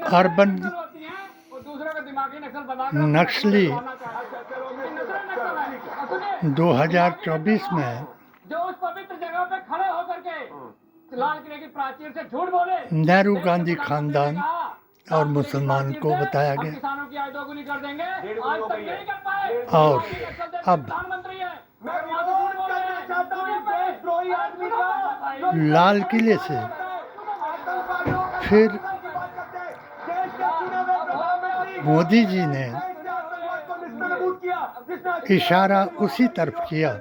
Urban नक्सली 2024 में जो उस पवित्र जगह पे खड़े होकर के लाल किले की प्राचीर से झूठ बोले, नेहरू गांधी खानदान और मुसलमान को बताया गया किसानों की आय दोगुनी कर देंगे, आज तक नहीं कर पाए। और अब प्रधानमंत्री है, मैं वहां से झूठ बोल रहे हैं, चाहता हूं देशद्रोही आदमी का लाल किले से फिर मोदी जी ने इशारा उसी तरफ किया,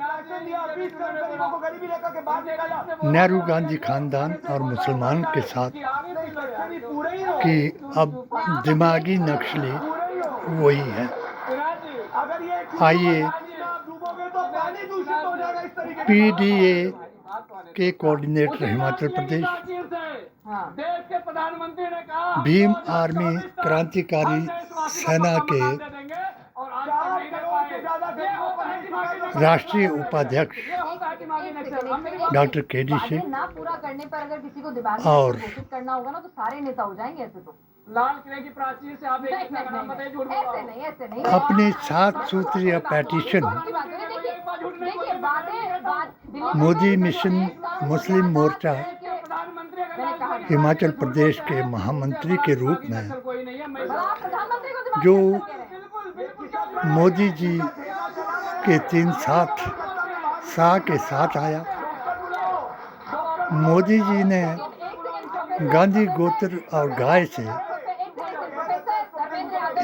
नेहरू गांधी खानदान और मुसलमान के साथ, कि अब दिमागी नक्सली वही है। आइए पीडीए के कोऑर्डिनेटर हिमाचल प्रदेश, देश के प्रधानमंत्री ने कहा भीम आर्मी क्रांतिकारी सेना के राष्ट्रीय उपाध्यक्ष डॉक्टर केडी सिंह ना पूरा करने पर अगर किसी को दिमागी और घोषित करना होगा ना तो सारे नेता हो जाएंगे ऐसे तो। लाल किले की प्राचीर से आप एक नाम बताइए, झूठ बोल रहा हूं। ऐसे नहीं अपनी 7 सूत्रीय पेटिशन मोदी मिशन मुस्लिम मोर्चा हिमाचल प्रदेश के महामंत्री के रूप में जो मोदी जी के 3 साथ के साथ आया, मोदी जी ने गांधी गोत्र और गाय से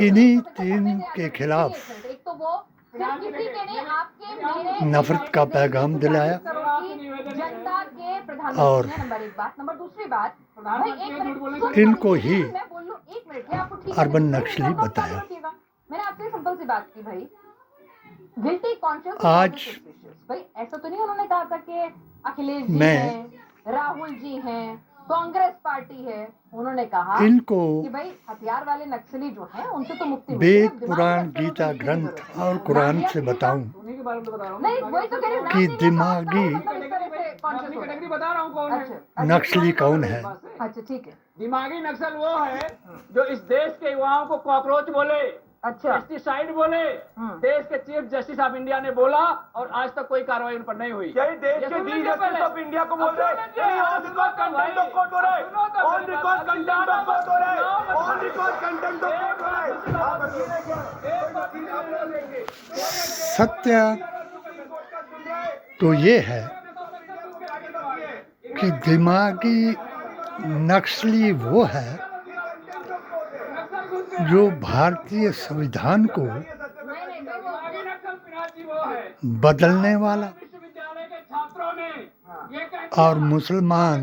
इन्हीं 3 के खिलाफ नफरत का पैगाम दिलाया और इनको ही अर्बन नक्सली बताया। मैंने आपसे सिंपल सी बात की भाई, गिल्टी कॉन्शियस आज भाई ऐसा तो नहीं उन्होंने कहा था कि अखिलेश जी मैं हैं, राहुल जी हैं, कांग्रेस पार्टी है, उन्होंने कहा इनको कि भाई हथियार वाले नक्सली जो हैं उनसे तो मुक्ति वेद पुराण गीता ग्रंथ और कुरान से बताऊं नहीं, वही तो कह रही हूं, कि दिमागी बता रहा हूँ कौन है नक्सली कौन है। अच्छा ठीक है, दिमागी नक्सल वो है जो इस देश के युवाओं को कॉकरोच बोले, अच्छा पेस्टिसाइड बोले। देश के चीफ जस्टिस ऑफ इंडिया ने बोला और आज तक कोई कार्रवाई उन पर नहीं हुई। यही देश के चीफ जस्टिस ऑफ इंडिया को बोल रहे हैं, on record content of court हो रहा है, on record content of court हो रहा है, on record content of court हो रहा है। सत्य तो ये है कि दिमागी नक्सली वो है जो भारतीय संविधान को बदलने वाला, और मुसलमान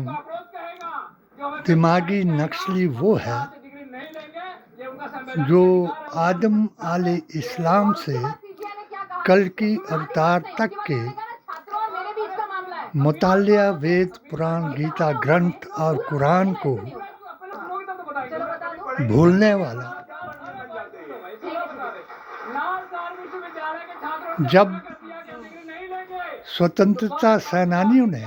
दिमागी नक्सली वो है जो आदम आले इस्लाम से कल की अवतार तक के मुतालिया वेद पुराण गीता ग्रंथ और कुरान को भूलने वाला। जब स्वतंत्रता सेनानियों ने,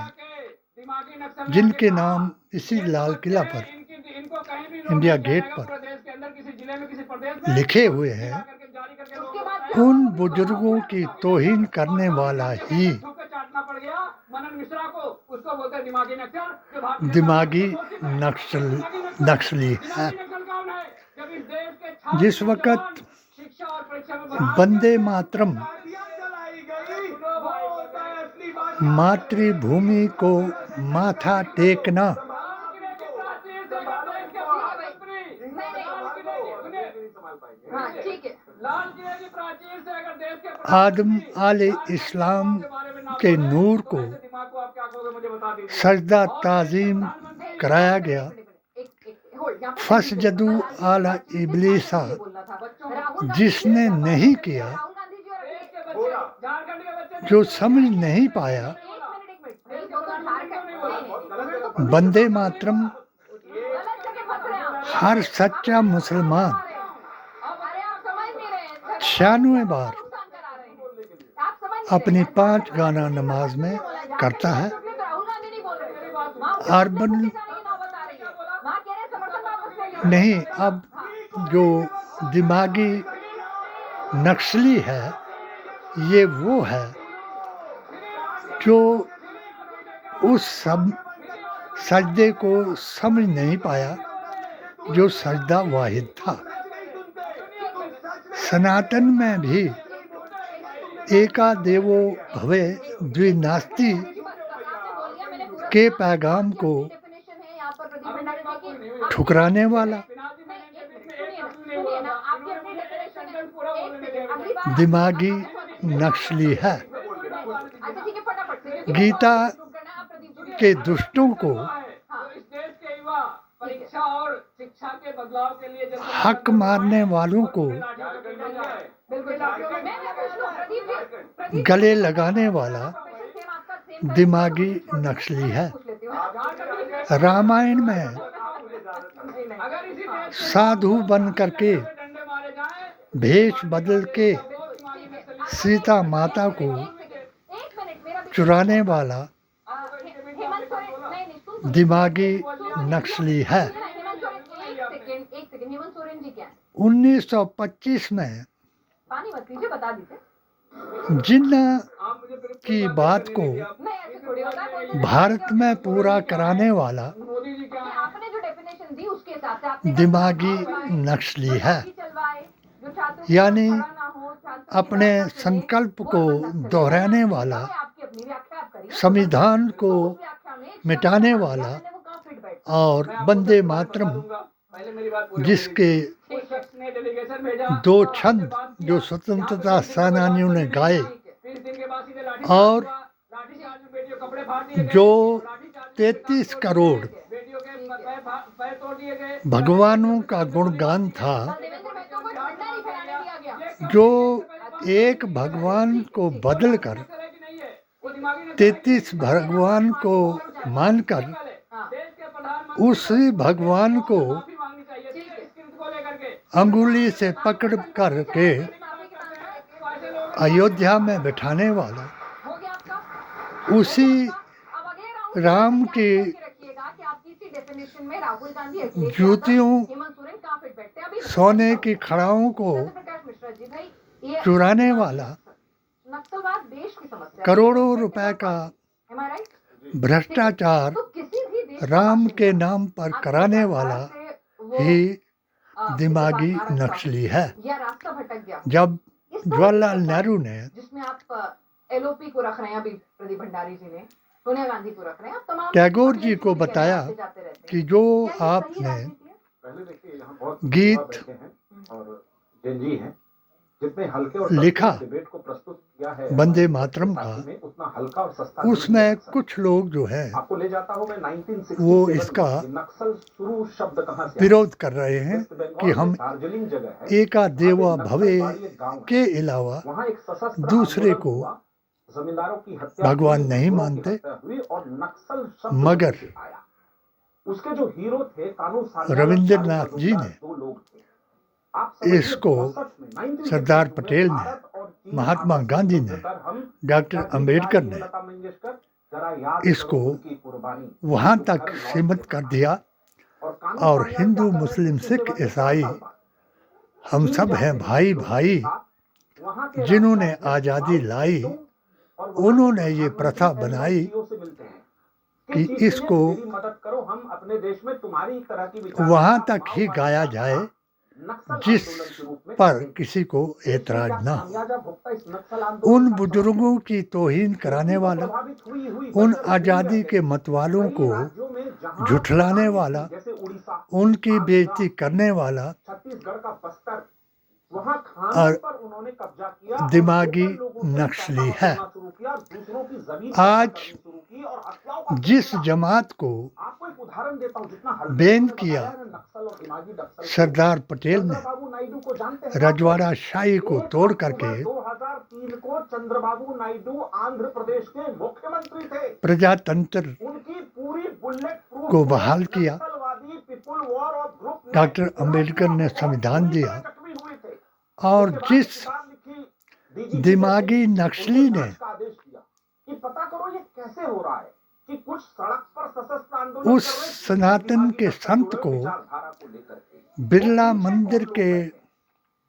जिनके नाम इसी लाल किला पर इंडिया गेट पर लिखे हुए हैं, उन बुजुर्गों की तौहीन करने वाला ही दिमागी नक्सली है। जिस वक्त वंदे मातरम मातृभूमि को माथा टेकना आदम आले इस्लाम के नूर को सजदा ताज़ीम कराया गया, फसजदू आला इब्लीसा जिसने नहीं किया, जो समझ नहीं पाया, वंदे मातरम हर सच्चा मुसलमान 96 बार अपनी 5 गाना नमाज में करता है। राहुल गांधी नहीं बोल रहे, अर्बन नौबत आ रही है, वहाँ कह रहे समर्थन वापस ले लो। नहीं, अब जो दिमागी नक्सली है ये वो है जो उस सब सजदे को समझ नहीं पाया जो सजदा वाहिद था। सनातन में भी एका देवो भवे द्विनास्ति के पैगाम को ठुकराने वाला दिमागी नक्सली है। गीता के दुष्टों को परीक्षा और शिक्षा के बदलाव के लिए हक मारने वालों को गले लगाने वाला दिमागी नक्सली है। रामायण में साधु बन करके भेष बदल के सीता माता को चुराने वाला दिमागी नक्सली है। 1925 में जिन्ना की बात को भारत में पूरा कराने वाला दिमागी नक्सली है, यानी अपने संकल्प को दोहराने वाला, संविधान को मिटाने वाला और वंदे मातरम जिसके दो छंद जो स्वतंत्रता सेनानियों ने गाए और जो 33 करोड़ भगवानों का गुणगान था, जो एक भगवान को बदलकर 33 भगवान को मानकर उसी भगवान को अंगुली से पकड़ कर के अयोध्या में बिठाने वाला, उसी राम की जूतियों सोने की खड़ाओं को चुराने वाला, करोड़ों रुपए का भ्रष्टाचार राम के नाम पर कराने वाला ही दिमागी नक्सली है। जब जवाहरलाल नेहरू ने, जिसमें आप एलओपी को रख रहे हैं, अभी प्रदीप भंडारी जी ने सोनिया गांधी को रख रहे हैं, आप तमाम टैगोर जी को बताया कि जो आपने गीत लिखा वंदे मातरम का, उसमें कुछ लोग जो हैं वो इसका विरोध कर रहे हैं कि हम एका देवा भवे के अलावा दूसरे को भगवान नहीं मानते, मगर उसके जो हीरो थे रविंद्रनाथ जी ने इसको, सरदार पटेल ने, महात्मा गांधी ने, डॉक्टर अंबेडकर ने इसको वहाँ तक सीमित कर दिया और हिंदू मुस्लिम सिख ईसाई हम सब हैं भाई भाई। जिन्होंने आज़ादी लाई उन्होंने ये प्रथा बनाई कि इसको वहाँ तक ही गाया जाए जिस पर किसी को ऐतराज ना हो। उन बुजुर्गों की तौहीन कराने वाला, उन आज़ादी के मतवालों को झुठलाने वाला, उनकी बेइज्जती करने वाला और दिमागी नक्सली है। आज जिस जमात को बैन किया सरदार पटेल ने, रजवाड़ा शाही को तोड़ करके 2003 को चंद्रबाबू नायडू आंध्र प्रदेश के मुख्यमंत्री थे, प्रजातंत्र उनकी पूरी बुलेट प्रूफ को बहाल किया। डॉक्टर अंबेडकर ने संविधान दिया और जिस दिमागी नक्सली ने कि कुछ सड़क पर सशस्त्र आंदोलन उस कर रहे सनातन के संत को विचारधारा को लेकर के। बिरला मंदिर के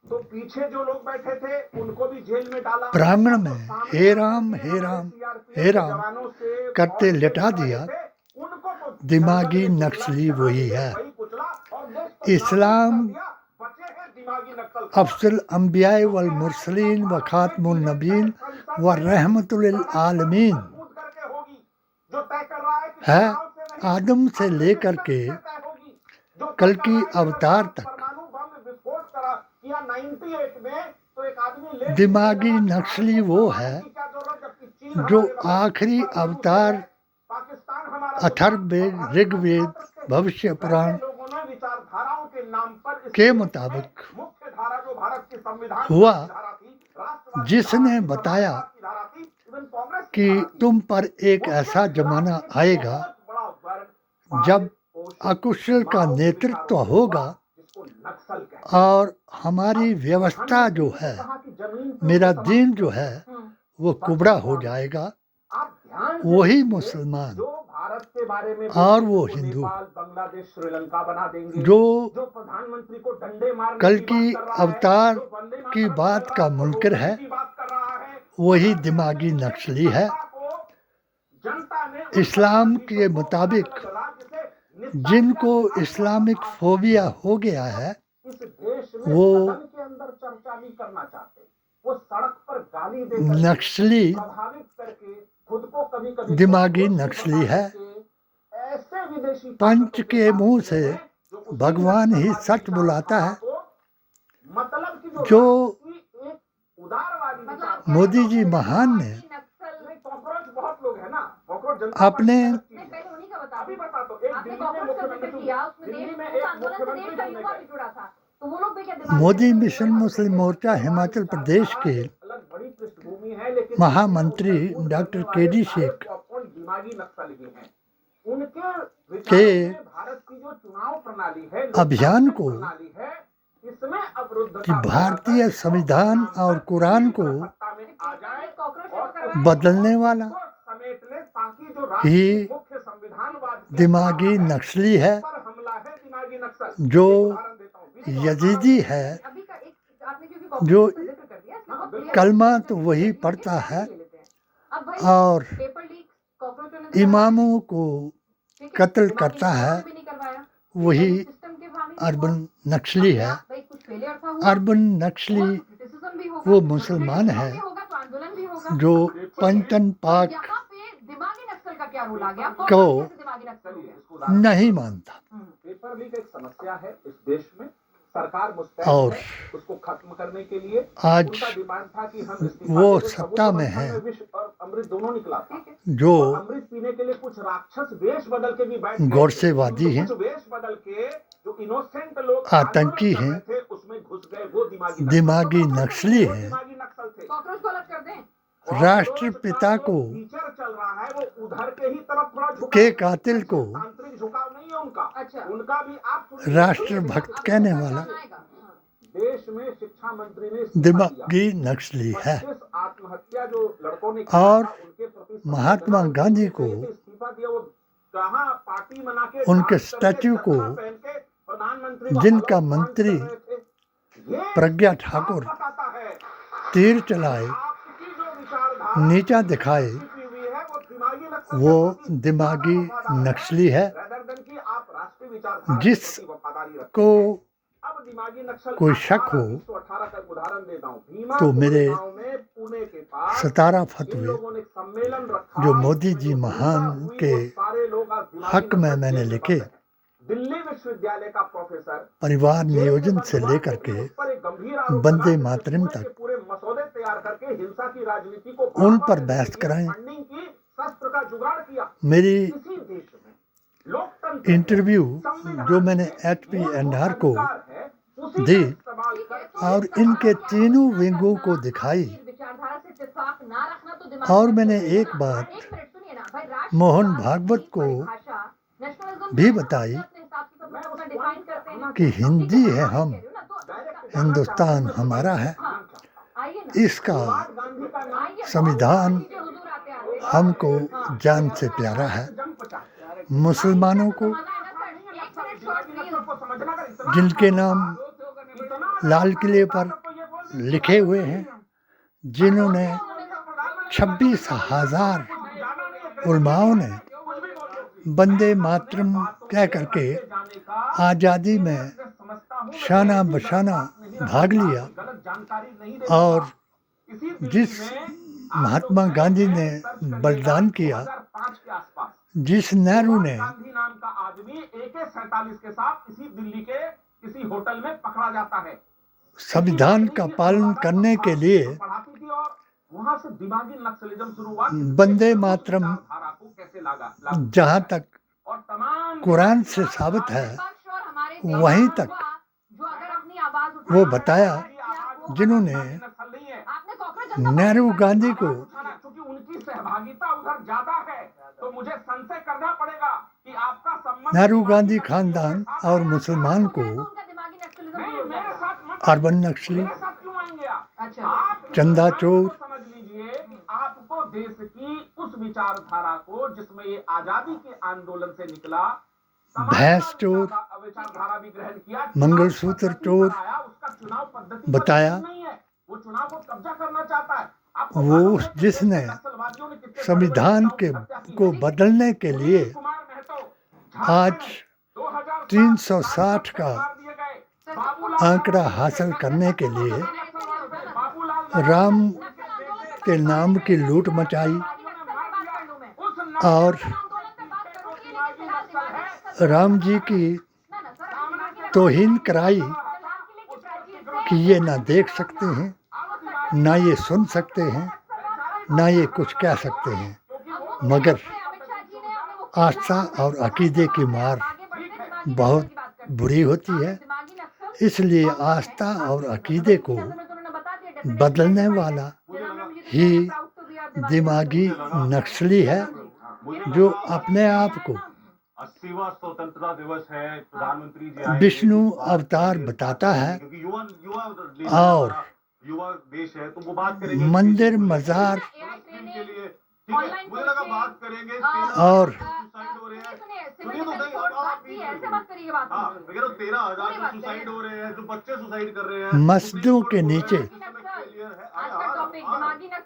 तो पीछे जो लोग बैठे थे उनको भी जेल में डाला, प्रांगण में हे राम हे राम हे राम जवानों से करते लिटा दिया। उनको तो दिमागी नक्सली वही है। वही कुचला और देश को इस्लाम दिया, बचे हैं दिमागी नक्सल। अफसल अंबिया वल मुरसलीन व खातमुन नबीन व रहमतुल आलमीन कूद करके होगी, जो तय कर रहा है कि है। चुनाव से नहीं, आदम से लेकर के तय होगी, जो तय कल कर की रहा है कि अवतार अगर तक परमाणु बम विस्फोट करा किया 98 में तो एक आदमी ले दिमागी नक्सली वो है जो आखिरी अवतार पाकिस्तान हमारा अथर्ववेद, ऋग्वेद, भविष्य पुराण लोगों ने विचारधाराओं के नाम पर के मुताबिक मुख्य धारा जो भारत की संविधान हुआ, की धारा थी, राष्ट्रवादी जिसने धारा थी, बताया समाजवाद की धारा थी, इवन कांग्रेस की कि धारा थी। तुम पर एक ऐसा जमाना आएगा बहुत बड़ा वर्ग जब अकुशल का नेतृत्व होगा जिसको नक्सल कहते हैं। और हमारी व्यवस्था जो है, कहा कि जमीन पे मेरा दीन जो है हम्म, वो कुबड़ा हो जाएगा। आप ध्यान से वही देखिए, मुसलमान जो भारत के बारे में और बोलते वो हैं, हिंदू नेपाल, बांग्लादेश, श्रीलंका बना देंगे। जो जो प्रधानमंत्री को डंडे मारने कल की की बात कर रहा है, अवतार जो वंदे मातरम की कर बात रहा का है, जो मुनकिर है, की बात कर रहा है, वही दिमागी नक्सली है। जनता ने इस्लाम के मुताबिक राज्य से निस्तार जिनको किया। इस्लामिक फोबिया हो गया है, इस देश में वो सदन के अंदर चर्चा नहीं करना चाहते, वो सड़क पर गाली दे करके, नक्सली प्रभावित करके खुद को कभी कभी दिमागी नक्सली है। ऐसे विदेशी पंच के मुंह से जो उसी भगवान ही नक्सलवादी सच बुलाता है। को मतलब की जो एक उदारवादी मतलब मोदी जी महान ने नक्सल कॉकरोच बहुत लोग है ना, कॉकरोच जनता अपने पार्टी नहीं, पहले उन्हीं का बता अभी दो। बता दो, एक आपने दिल्ली में कॉकरोच का जिक्र मुख्यमंत्री किया, उसमें दिल्ली देश में उस एक आंदोलन से मुख्यमंत्री देश का चुने युवा गए। भी जुड़ा था, तो वो लोग भी क्या दिमाग मोदी में मिशन मुस्लिम मोर्चा हिमाचल प्रदेश के अलग बड़ी पृष्ठभूमि है, लेकिन महामंत्री डॉक्टर के.डी. शेख दिमागी नक्सली हैं। उनके के विचारों में भारत की जो चुनाव प्रणाली है, अभियान को प्रणाली है, इसमें अवरुद्धता कि भारतीय संविधान और कुरान को सत्ता में आ जाए कॉकरोच और को करवाया। बदलने वाला उसको समेट ले, ताकि जो ही राष्ट्र मुख्य संविधानवाद के दिमागी नक्सली है। पर हमला है, दिमागी नक्सल। जो एक उदाहरण देता हूं, यजीदी है, अभी का एक आपने क्योंकि कॉकरोच जो का जिक्र कर दिया, इसलिए बहुत clear कलमा है। तो वही पढ़ता है ले लेते हैं। अब भाई और पेपर लीक कॉकरोचों ने तो इमामों को ठीक है, कत्ल दिमागी करता है, नक्सल भी नहीं करवाया। वही सिस्टम के हामी थे अर्बन वो। नक्सली है। भाई कुछ फेलियर था हुआ, अर्बन नक्सली हुआ, criticism भी होगा, वो मुसलमान criticism है भी होगा तो आंदोलन भी होगा। जो पंचन पाक यहाँ पे दिमागी नक्सल का क्या रोल आ गया? को कौन कैसे दिमागी नक्सल हो चलिए, गया? इसको उदाहरण नहीं मानता। पेपर लीक एक समस्या है इस देश में, सरकार मुस्तैद और है उसको खत्म करने के लिए। आज उनका डिमांड था कि हम इस्तीफा वो दें, सत्ता में सबूत है। में विष और अमृत दोनों निकला था। ठीक है। जो और अमृत पीने के लिए कुछ राक्षस वेश बदल के भी बैठ गए थे। गौरसेवादी हैं, कुछ वेश बदल के जो इनोसेंट लोग आतंकी आंदोलन हैं, कर रहे थे, उसमें घुस गए, वो दिमागी दिमागी नक्सल। नक्सली वो हैं। दिमागी नक्सल थे। कॉकरोच को अलग कर दें। राष्ट्रपिता को फीचर चल रहा है, वो उधर के ही तरफ थोड़ा झुकाव के है। कातिल को तांत्रिक झुकाव नहीं है उनका। अच्छा। उनका भी आप सुनिए। राष्ट्रभक्त कहने वाला आएगा। हाँ। देश में शिक्षा मंत्री ने इस्तीफा दिया। दिमागी नक्सली है। 25 आत्महत्या जो लड़कों ने किया और था, उनके प्रति महात्मा संवेदना गांधी को इस्तीफा दिया। वो कहाँ पार्टी मना के उनके डांस करके, स्टैच्यू को चश्मा पहन के प्रधानमंत्री को जिनका हेलो मंत्री कौन कर रहे थे। ये प्रज्ञा ठाकुर साफ बताता है तीर चलाए, आपकी जो विचारधारा नीचा दिखाए, छिपी हुई है, वो दिमागी नक्सल वो के प्रति दिमागी ज्यादा वफादार नक्सली है। rather than कि आप राष्ट्रीय विचारधारा के जिस प्रति वफादारी रखें। को अब दिमागी नक्सल कोई शक हो 18 का उदाहरण देता हूँ। भीमा तो मेरे गांव में पुणे के पास 17 इन फतवे लोगों ने एक सम्मेलन रखा, जो मोदी जी उसमें जो महान हिंसा हुई, के वो सारे लोग आज दिमागी हक में नक्सल मैंने जेल में लिखे। बंद हैं। दिल्ली विश्वविद्यालय का प्रोफेसर परिवार जेल में नियोजन बंद से हुआ, लेकर लेकिन के उस पर एक गंभीर आरोप वंदे लगा कि मातरम पूरे के तक पूरे मसौदे तैयार करके हिंसा की राजनीति को उन बढ़ावा पर देने बहस के लिए कराएं। फंडिंग की, शस्त्र का जुगाड़ किया। मेरी इसी देश में लोकतंत्र इंटरव्यू संविधान जो मैंने के HPNR को अधिकार है, उसी दी का इस्तेमाल करके और इनके तीनों विंगों को दिखाई। विचारधारा से इत्तेफाक ना रखना तो दिमागी और नक्सल मैंने है। एक हाँ, बात एक मिनट सुनिए ना भाई, राष्ट्र मोहन विकास भागवत की को परिभाषा नेशनलिज्म भी जो है ना, बताई अपने हिसाब से सब लोग अपना डिफाइन करते हैं कि हिंदी है हम, कह रही हूँ ना, तो हिंदुस्तान हमारा है। हाँ, आइए ना, इसका गांधी का नाम आइए, संविधान बहुत सारी चीजें हुजूर आते आते हमको जान से प्यारा है। मुसलमानों को जिनके नाम लाल किले पर लिखे हुए हैं, जिन्होंने 26,000 उलमाओं ने वंदे मातरम कह करके आज़ादी में शाना बशाना भाग लिया, और जिस महात्मा गांधी ने बलिदान किया, जिस नेहरू ने गांधी नाम का आदमी AK-47 के साथ इसी दिल्ली के किसी होटल में पकड़ा जाता है। संविधान का पालन करने के लिए पढ़ाती थी और वहां से दिमागी नक्सलिज्म शुरू हुआ। वंदे मातरम धारा को कैसे लगा जहाँ तक और तमाम कुरान से साबित है, विपक्ष और हमारे देश वहीं का तक जो अगर अपनी आवाज उठा वो बताया जिन्होंने नस्ल नहीं है। आपने कॉकरोच नेहरू गांधी को क्योंकि उनकी सहभागिता उधर ज्यादा है, तो मुझे संशय करना पड़ेगा कि आपका संबंध नेहरू गांधी खानदान और मुसलमान को उनका दिमागी नक्सलिज्म नहीं, शुरू हो मेरे गया। साथ मत अर्बन नक्सली, मेरे साथ क्यों आएंगे आप? अच्छा आप चंदा इस चोर, बात को समझ लीजिए, आपको देश की उस विचारधारा को जिसमें ये आजादी के आंदोलन से निकला, भैंस चोर, विचारधारा भी ग्रहण किया, मंगलसूत्र चोर आया, उसका चुनाव पद्धति बताया। नहीं है, वो चुनाव को कब्जा करना चाहता है। आपको वो मालूम है कि जिसने नक्सलवादियों ने कितने संविधान बड़े-बड़े के हत्या की को है। बदलने के लिए कुमार महतो, आज झारखंड 2007 360 का मार दिए गए। बाबूलाल आंकड़ा हासिल करने के लिए बाबूलाल राम के नाम की लूट मचाई और राम जी की तौहीन कराई कि ये ना देख सकते हैं, ना ये सुन सकते हैं, ना ये कुछ कह सकते हैं। मगर आस्था और अकीदे की मार बहुत बुरी होती है, इसलिए आस्था और अकीदे को बदलने वाला ही दिमागी नक्सली है, जो अपने आप को 80वां स्वतंत्रता दिवस है, प्रधानमंत्री जी आए, विष्णु अवतार बताता है क्योंकि युवा देश और युवा देश है, तो वो बात करेंगे मंदिर मजार के लिए। ठीक है, मुझे लगा बात करेंगे और सुसाइड हो रहे हैं। सुनिए तो सही, अब आप बीच में। हाँ, मैं कह रहा हूँ 13,000 जो सुसाइड हो रहे हैं, जो बच्चे सुसाइड कर रहे हैं मस्जिदों के नीचे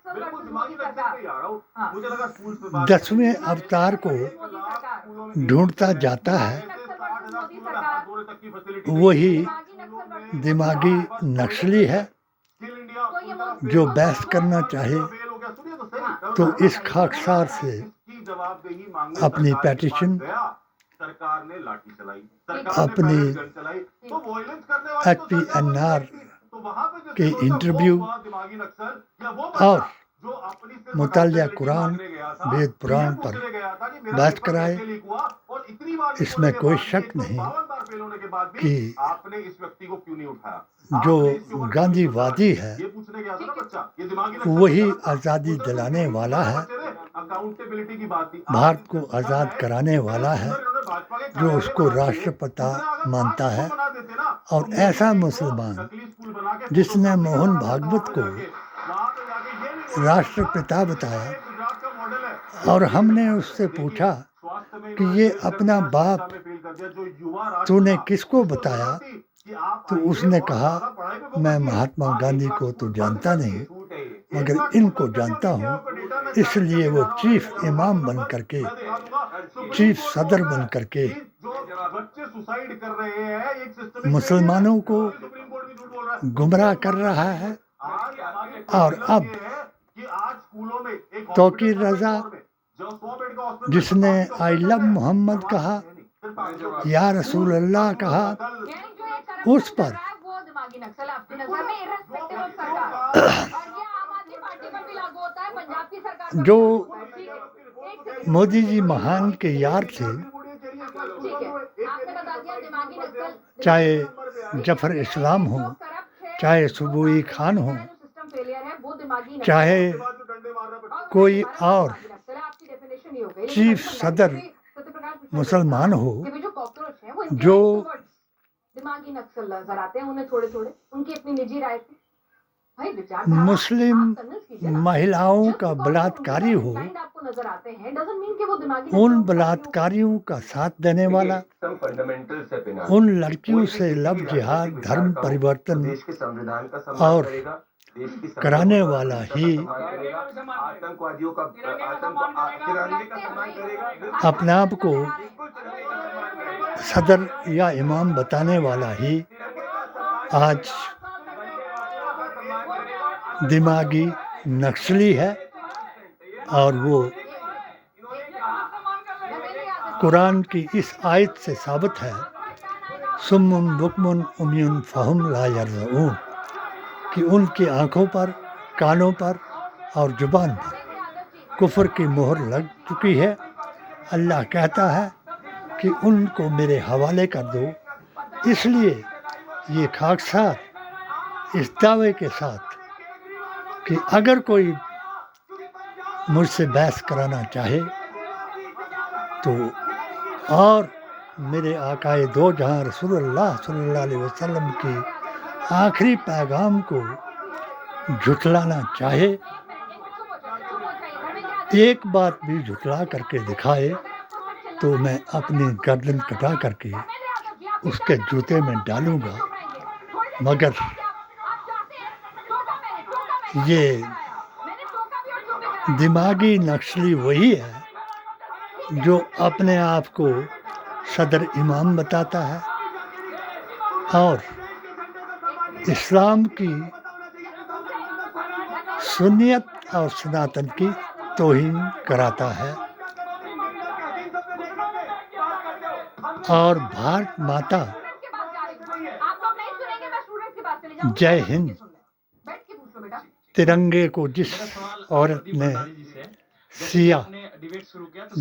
बिल्कुल दिमागी नक्सल पे आ रहा हूँ। मुझे लगा स्कूल पे बात 10वें अवतार को ढूंढता जाता है, वही दिमागी नक्सली है। जो बहस करना चाहे तो इस खाकसार से अपनी पेटिशन, सरकार ने लाठी चलाई, अपनी HPNR के इंटरव्यू और मुतालिया कुरान वेद पुराण पर बहस कराए। इसमें कोई शक नहीं कि आपने इस व्यक्ति को क्यों नहीं उठाया। जो गांधीवादी है ये पूछने गया था ना बच्चा, ये दिमागी वही आज़ादी दिलाने वाला है, अकाउंटेबिलिटी की बात थी। भारत को आज़ाद कराने वाला है, जो उसको राष्ट्रपिता मानता है। और ऐसा मुसलमान जिसने मोहन भागवत को राष्ट्रपिता बताया और हमने उससे पूछा कि ये अपना बाप तूने किसको बताया, तो उसने कहा मैं महात्मा गांधी को तो जानता नहीं, मगर इनको जानता हूँ। इसलिए वो चीफ इमाम बन करके, चीफ सदर बन करके मुसलमानों को गुमराह कर रहा है। और अब तौकीर रजा, जिसने आई लव मोहम्मद कहा, या रसूल अल्लाह कहा, उस पर जो मोदी जी महान के यार थे, चाहे जफर इस्लाम हो, चाहे सुबुई खान हो, चाहे कोई और चीफ सदर मुसलमान हो, जो दिमागी नक्सल नजर आते हैं उन्हें थोड़े थोड़े, उनकी अपनी निजी राय थी। मुस्लिम महिलाओं का बलात्कारी हो, आपको नजर आते हैं डजंट मीन कि वो दिमागी उन नशे में बलात्कारियों का साथ देने वाला, फंडामेंटल से बिना उन लड़कियों से लव जिहाद, धर्म परिवर्तन देश के संविधान का सम्मान और करेगा, देश की कराने वाला ही आतंकवादियों का तिरंगे का सम्मान करेगा, अपने आप को सदर या इमाम बताने वाला ही आज दिमागी नक्सली है। और वो कुरान की इस आयत से साबित है, सुम्मुन बुकमुन उम्युन फहुम ला यर्ज़ऊन, कि उनकी आँखों पर, कानों पर और जुबान पर कुफ्र की मोहर लग चुकी है। अल्लाह कहता है कि उनको मेरे हवाले कर दो। इसलिए ये खाकसार इस दावे के साथ कि अगर कोई मुझसे बहस कराना चाहे तो, और मेरे आकाए दो जहां रसूलुल्लाह सल्लल्लाहु अलैहि वसल्लम की आखिरी पैगाम को झुठलाना चाहे, एक बात भी झुठला करके दिखाए तो मैं अपनी गर्दन कटा करके उसके जूते में डालूंगा। मगर ये दिमागी नक्सली वही है जो अपने आप को सदर इमाम बताता है और इस्लाम की, सुन्नियत और सनातन की तौहीन कराता है और भारत माता जय हिंद तिरंगे को जिस औरत ने सिया,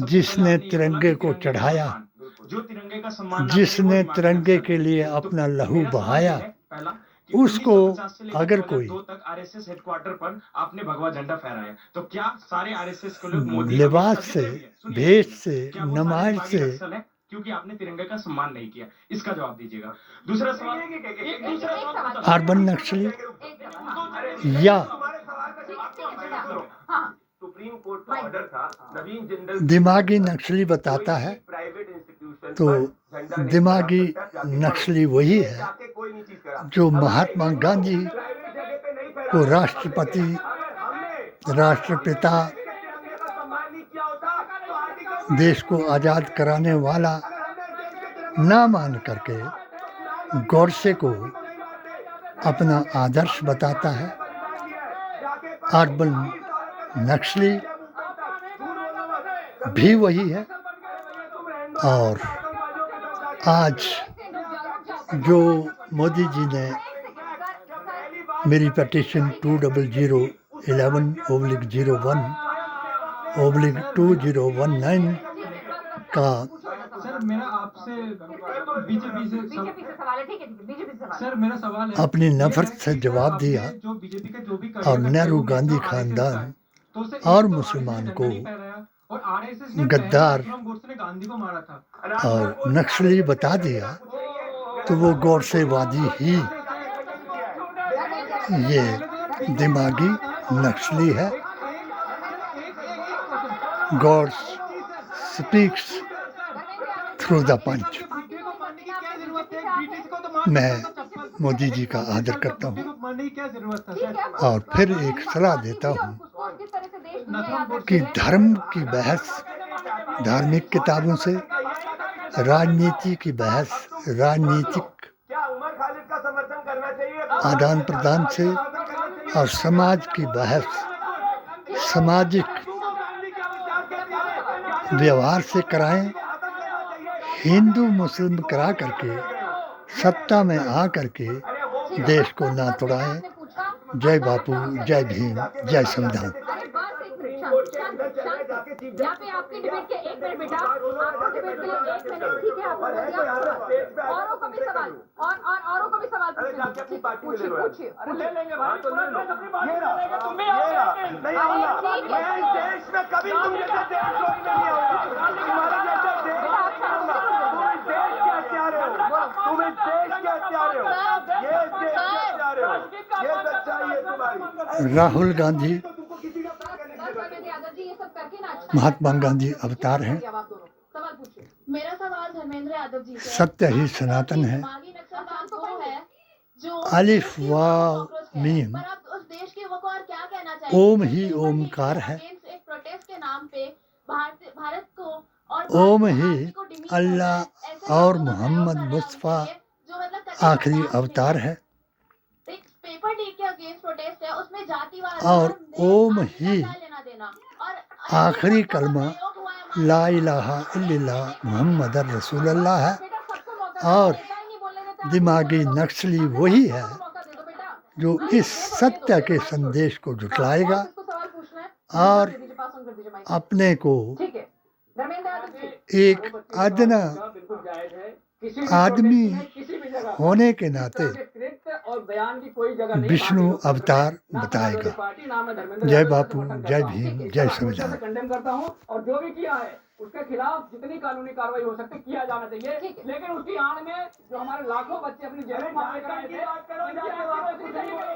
जिसने तिरंगे को चढ़ाया, जिसने तिरंगे के लिए अपना लहू बहाया, उसको अगर कोई आरएसएस हेडक्वार्टर पर आपने भगवा झंडा फहराया तो क्या सारे आरएसएस के लोग मोदी लिबास से, भेष से, नमाज से, क्योंकि आपने तिरंगे का सम्मान नहीं किया? इसका जवाब दीजिएगा। दूसरा सवाल, अर्बन नक्सली या सुप्रीम कोर्ट का ऑर्डर था नवीन जिंदल दिमागी नक्सली बताता है तो दिमागी नक्सली वही है जो महात्मा गांधी को राष्ट्रपति, राष्ट्रपिता, देश को आज़ाद कराने वाला ना मान करके गोडसे को अपना आदर्श बताता है। अर्बन नक्सली भी वही है। और आज जो मोदी जी ने मेरी पटिशन 2011/01/2019 का सर मेरा आपसे बीजेपी से सवाल है, ठीक है बीजेपी से सवाल। सर मेरा सवाल है, अपनी नफरत से जवाब दिया जो बीजेपी का जो भी और नेहरू गांधी खानदान और मुसलमान को गद्दार और नक्सली बता दिया तो वो गोडसेवादी ही ये दिमागी नक्सली है। गॉड स्पीक्स थ्रू द पंच। मैं मोदी जी का आदर करता हूँ और फिर एक सलाह देता हूँ कि धर्म की बहस धार्मिक किताबों से, राजनीति की बहस राजनीतिक आदान प्रदान से और समाज की बहस सामाजिक व्यवहार से कराएं। हिंदू मुस्लिम करा करके सत्ता में आ करके देश को ना तोड़ाएं। जय बापू, जय भीम, जय संविधान। यहाँ पे आपकी डिबेट के 1 मिनट बेटा, आपको डिबेट के लिए 1 मिनट, ठीक है? आपको दिया औरों को भी सवाल और औरों को भी सवाल पूछिए। ले लेंगे भाई, तुम भी नहीं आऊंगा मैं इस देश में कभी तुम जैसे देशद्रोही नहीं आऊंगा। तुम्हारे जैसे देशद्रोही नहीं आऊंगा। तुम इस देश के हत्यारे हो, ये देश के हत्यारे हो, ये सच्चाई है तुम्हारी। राहुल गांधी महात्मा गांधी अवतार हैं। अब आप दोनों सवाल पूछिए। मेरा सवाल धर्मेंद्र यादव जी से है। सत्य ही सनातन है। दिमागी नक्सलवाद वो है जो अलिफ वाव मीम पर आप उस देश के वो को और क्या कहना चाहेंगे? ओम ही ओमकार है। एक प्रोटेस्ट के नाम पे भारत को और ओम ही अल्लाह और मोहम्मद मुस्तफ़ा जो मतलब आखिरी अवतार है। एक पेपर लीक के अगेंस्ट प्रोटेस्ट है, उसमें जातिवाद और ओम ही लेना देना और आखिरी कलमा ला इलाहा इल्लल्लाह मुहम्मद रसूलुल्लाह है। और दिमागी नक्सली वही है जो इस सत्य के संदेश को झुठलाएगा और अपने को ठीक है धर्मेंद्र यादव जी। एक अदना बिल्कुल जायज है। किसी भी आदमी किसी भी जगह होने के नाते कृत्य और बयान की कोई जगह नहीं। विष्णु अवतार बताएगा। पार्टी नाम है धर्मेंद्र जय यादव का बापू, समर्थन जय करता हूं। भीम, जय मैं संविधान। कंडेम करता हूं और जो भी किया है उसके खिलाफ जितनी कानूनी कार्रवाई हो सकती है किया जाना चाहिए। लेकिन उसकी आड़ में जो हमारे लाखों बच्चे अपनी जेलों में मामले कराए थे, उनकी आड़ में कुछ नहीं हुआ।